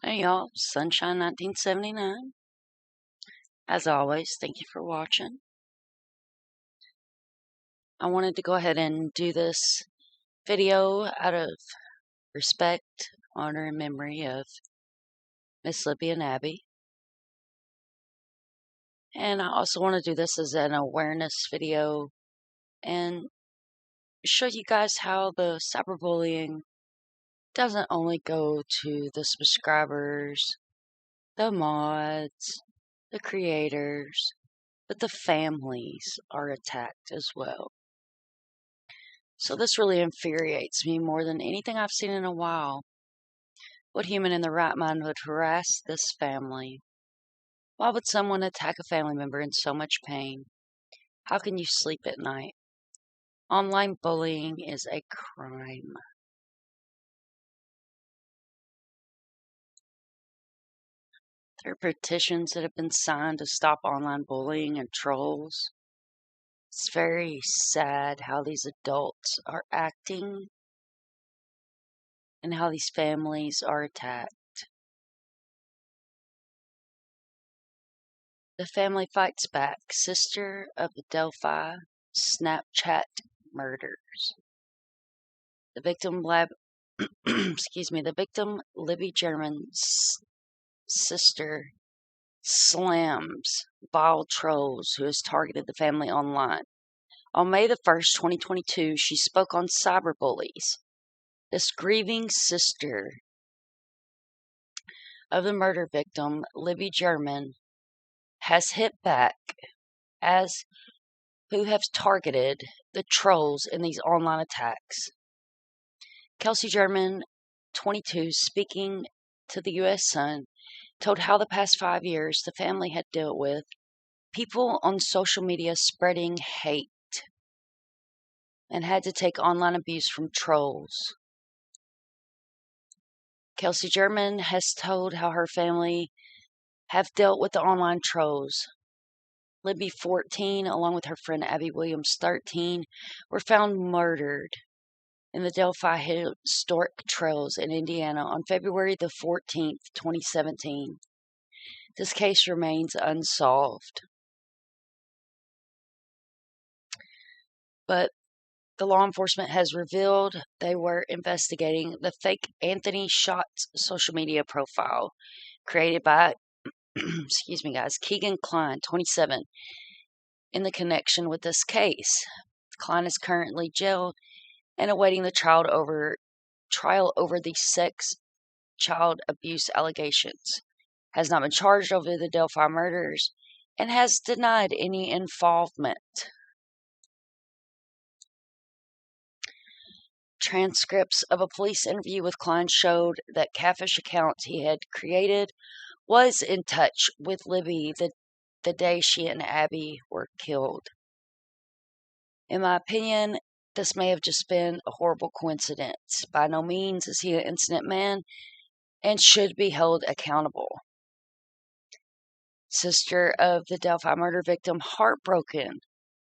Hey y'all, Sunshine 1979. As always, thank you for watching. I wanted to go ahead and do this video out of respect, honor, and memory of Miss Libby and Abby. And I also want to do this as an awareness video and show you guys how the cyberbullying doesn't only go to the subscribers, the mods, the creators, but the families are attacked as well. So this really infuriates me more than anything I've seen in a while. What human in their right mind would harass this family? Why would someone attack a family member in so much pain? How can you sleep at night? Online bullying is a crime. There are petitions that have been signed to stop online bullying and trolls. It's very sad how these adults are acting and how these families are attacked. The family fights back. Sister of the Delphi Snapchat murders. The victim, the victim Libby German's sister slams vile trolls who has targeted the family online. On May the 1st, 2022, she spoke on cyberbullies. This grieving sister of the murder victim, Libby German, has hit back as who have targeted the trolls in these online attacks. Kelsi German, 22, speaking to the U.S. Sun, told how the past 5 years the family had dealt with people on social media spreading hate and had to take online abuse from trolls. Kelsi German has told how her family have dealt with the online trolls. Libby, 14, along with her friend Abby Williams, 13, were found murdered in the Delphi Historic Trails in Indiana on February the 14th, 2017. This case remains unsolved. But the law enforcement has revealed they were investigating the fake Anthony Shots social media profile created by, Keegan Klein, 27, in the connection with this case. Klein is currently jailed and awaiting the trial over the sex child abuse allegations. Has not been charged over the Delphi murders and has denied any involvement. Transcripts of a police interview with Klein showed that catfish account he had created was in touch with Libby the day she and Abby were killed. In my opinion, this may have just been a horrible coincidence. By no means is he an innocent man and should be held accountable. Sister of the Delphi murder victim, heartbroken.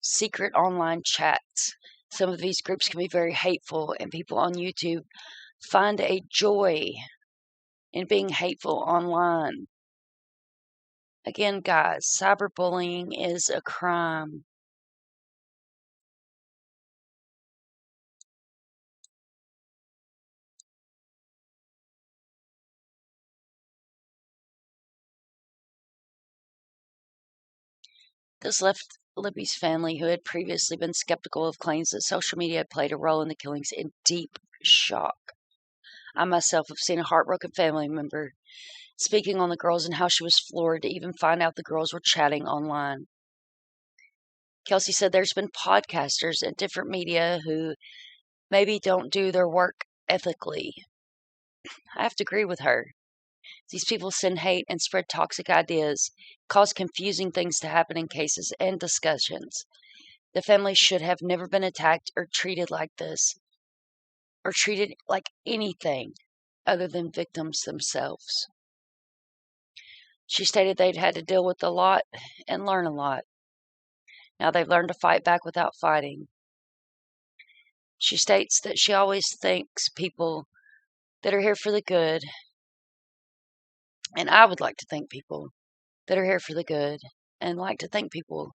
Secret online chats. Some of these groups can be very hateful, and people on YouTube find a joy in being hateful online. Again, guys, cyberbullying is a crime. This left Libby's family, who had previously been skeptical of claims that social media had played a role in the killings, in deep shock. I myself have seen a heartbroken family member speaking on the girls and how she was floored to even find out the girls were chatting online. Kelsi said there's been podcasters and different media who maybe don't do their work ethically. I have to agree with her. These people send hate and spread toxic ideas, cause confusing things to happen in cases and discussions. The family should have never been attacked or treated like this, or treated like anything other than victims themselves. She stated they'd had to deal with a lot and learn a lot. Now they've learned to fight back without fighting. She states that she always thanks people that are here for the good And I would like to thank people that are here for the good and like to thank people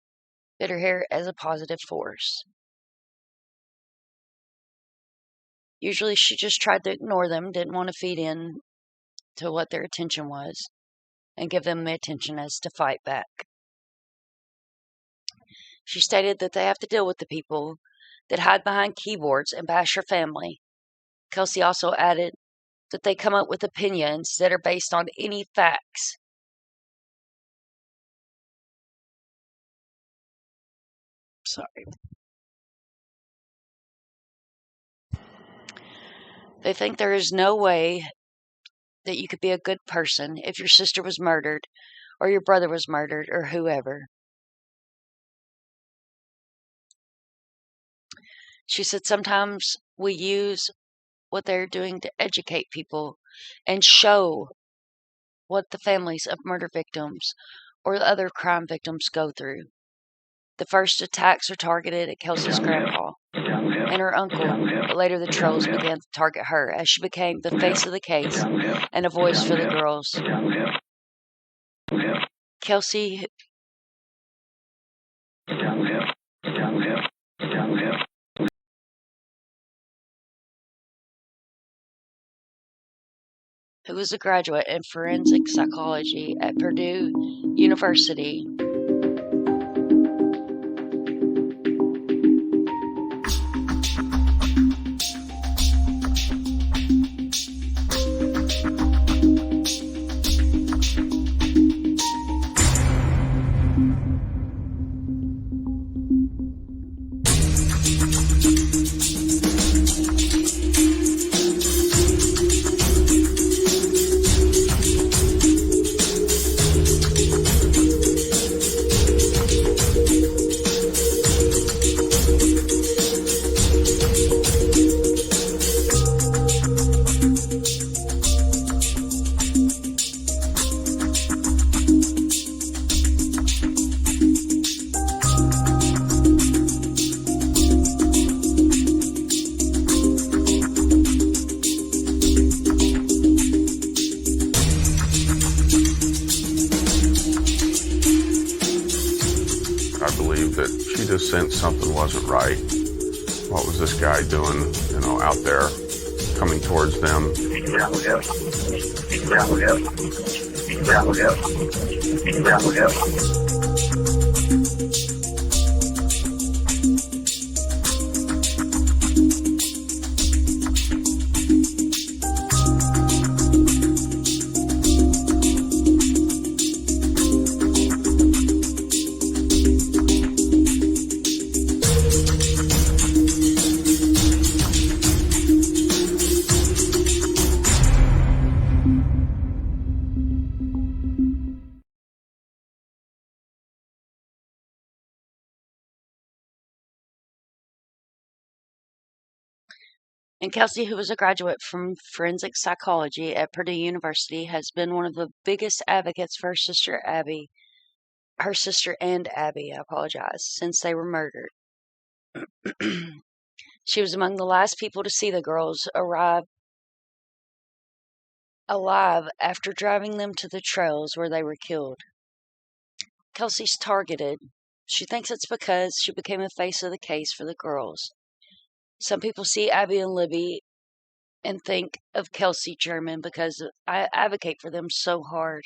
that are here as a positive force. Usually she just tried to ignore them, didn't want to feed in to what their attention was and give them the attention as to fight back. She stated that they have to deal with the people that hide behind keyboards and bash her family. Kelsi also added that they come up with opinions that are based on any facts. Sorry. They think there is no way that you could be a good person if your sister was murdered or your brother was murdered or whoever. She said sometimes we use what they're doing to educate people and show what the families of murder victims or the other crime victims go through. The first attacks were targeted at Kelsi's grandpa and her uncle, but later the trolls began to target her as she became the face of the case and a voice for the girls. Kelsi, who was a graduate in forensic psychology at Purdue University, I believe that she just sensed something wasn't right. What was this guy doing, out there, coming towards them? And Kelsi, who was a graduate from forensic psychology at Purdue University, has been one of the biggest advocates for her sister and Abby, since they were murdered. She was among the last people to see the girls arrive alive after driving them to the trails where they were killed. Kelsi's targeted. She thinks it's because she became the face of the case for the girls. Some people see Abby and Libby and think of Kelsi German because I advocate for them so hard.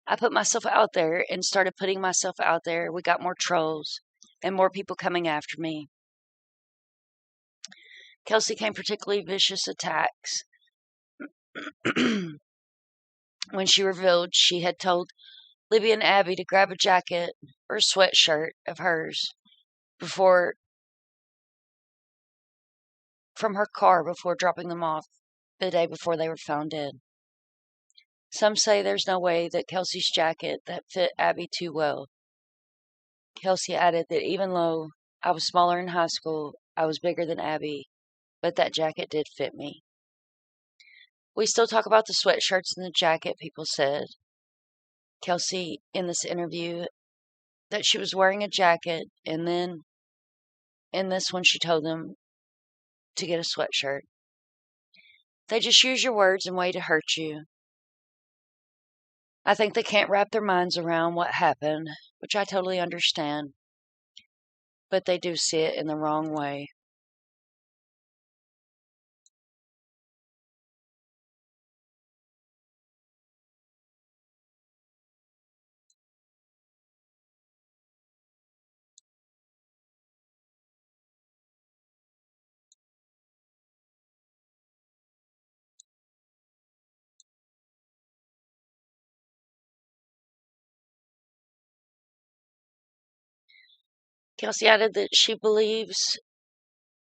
I put myself out there and started putting myself out there. We got more trolls and more people coming after me. Kelsi came particularly vicious attacks when she revealed she had told Libby and Abby to grab a jacket or a sweatshirt of hers from her car before dropping them off the day before they were found dead. Some say there's no way that Kelsi's jacket that fit Abby too well. Kelsi added that even though I was smaller in high school, I was bigger than Abby, but that jacket did fit me. We still talk about the sweatshirts and the jacket, people said. Kelsi, in this interview, that she was wearing a jacket, and then in this one she told them to get a sweatshirt. They just use your words and way to hurt you. I think they can't wrap their minds around what happened, which I totally understand, but they do see it in the wrong way. Kelsi added that she believes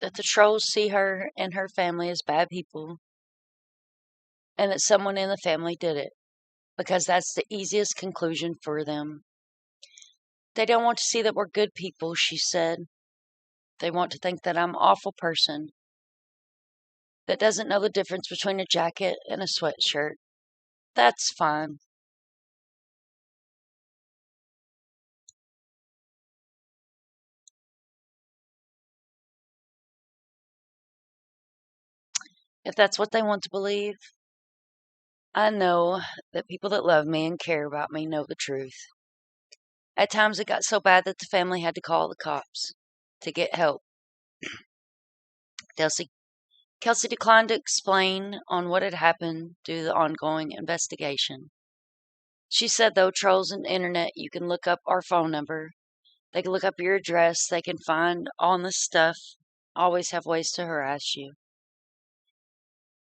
that the trolls see her and her family as bad people, and that someone in the family did it, because that's the easiest conclusion for them. They don't want to see that we're good people, she said. They want to think that I'm an awful person that doesn't know the difference between a jacket and a sweatshirt. That's fine. If that's what they want to believe, I know that people that love me and care about me know the truth. At times it got so bad that the family had to call the cops to get help. Kelsi declined to explain on what had happened due to the ongoing investigation. She said, though, trolls and the internet, you can look up our phone number. They can look up your address. They can find all this stuff. Always have ways to harass you.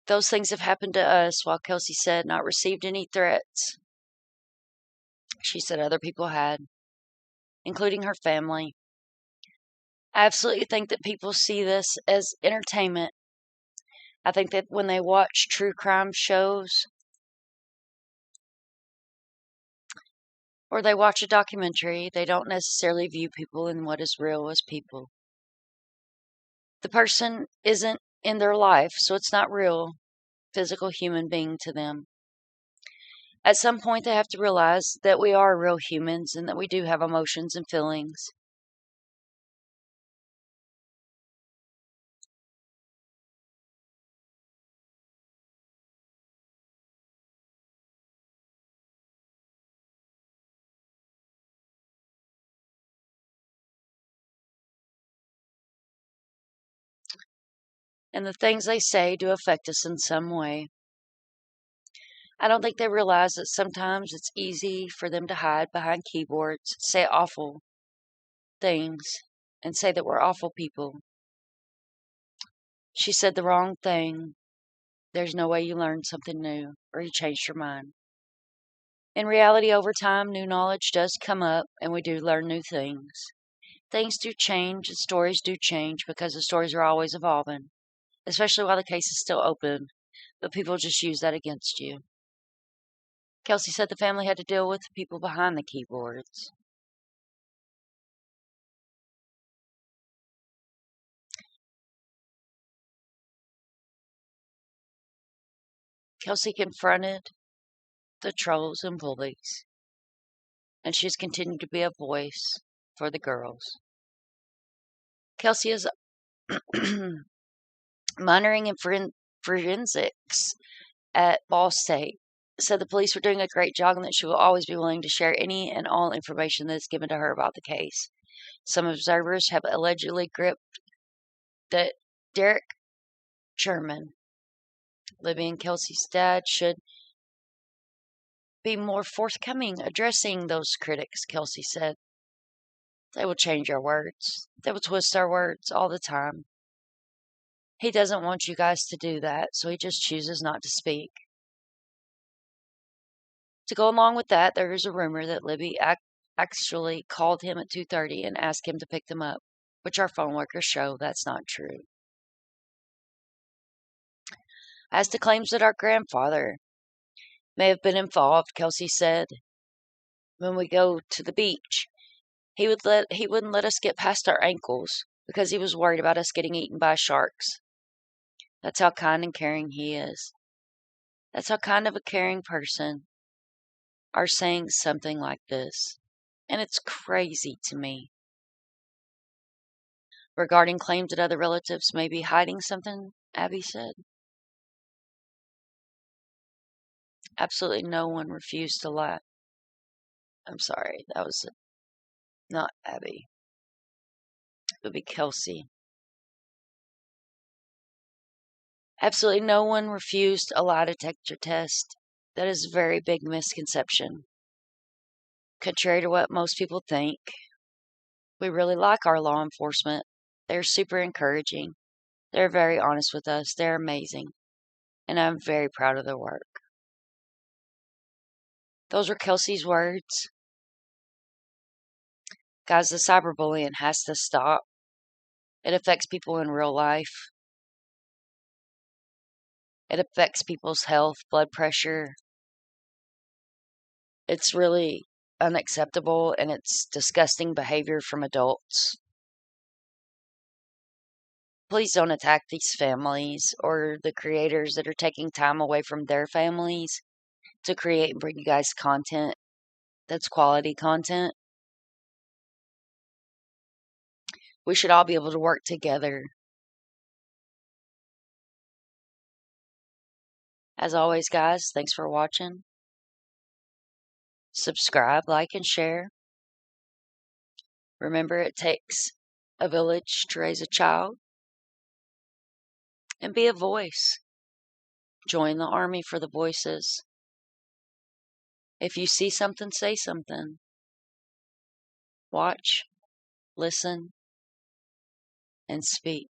Those things have happened to us, while Kelsi said not received any threats. She said other people had, including her family. I absolutely think that people see this as entertainment. I think that when they watch true crime shows or they watch a documentary, they don't necessarily view people in what is real as people. The person isn't in their life, so it's not real, physical human being to them. At some point, they have to realize that we are real humans and that we do have emotions and feelings. And the things they say do affect us in some way. I don't think they realize that sometimes it's easy for them to hide behind keyboards, say awful things, and say that we're awful people. She said the wrong thing. There's no way you learn something new or you change your mind. In reality, over time, new knowledge does come up and we do learn new things. Things do change and stories do change because the stories are always evolving, especially while the case is still open, but people just use that against you. Kelsi said the family had to deal with the people behind the keyboards. Kelsi confronted the trolls and bullies, and she's continued to be a voice for the girls. Kelsi is minoring in forensics at Ball State. Said the police were doing a great job and that she will always be willing to share any and all information that is given to her about the case. Some observers have allegedly gripped that Derek Sherman, Libby and Kelsi's dad, should be more forthcoming addressing those critics, Kelsi said. They will change our words. They will twist our words all the time. He doesn't want you guys to do that, so he just chooses not to speak. To go along with that, there is a rumor that Libby actually called him at 2:30 and asked him to pick them up, which our phone records show that's not true. As to claims that our grandfather may have been involved, Kelsi said, when we go to the beach, he wouldn't let us get past our ankles because he was worried about us getting eaten by sharks. That's how kind and caring he is. That's how kind of a caring person are saying something like this. And it's crazy to me. Regarding claims that other relatives may be hiding something, Abby said. Absolutely no one refused to lie. I'm sorry, that was not Abby. It would be Kelsi. Absolutely no one refused a lie detector test. That is a very big misconception. Contrary to what most people think, we really like our law enforcement. They're super encouraging. They're very honest with us. They're amazing. And I'm very proud of their work. Those are Kelsi's words. Guys, the cyberbullying has to stop. It affects people in real life. It affects people's health, blood pressure. It's really unacceptable and it's disgusting behavior from adults. Please don't attack these families or the creators that are taking time away from their families to create and bring you guys content that's quality content. We should all be able to work together. As always, guys, thanks for watching. Subscribe, like, and share. Remember, it takes a village to raise a child. And be a voice. Join the army for the voices. If you see something, say something. Watch, listen, and speak.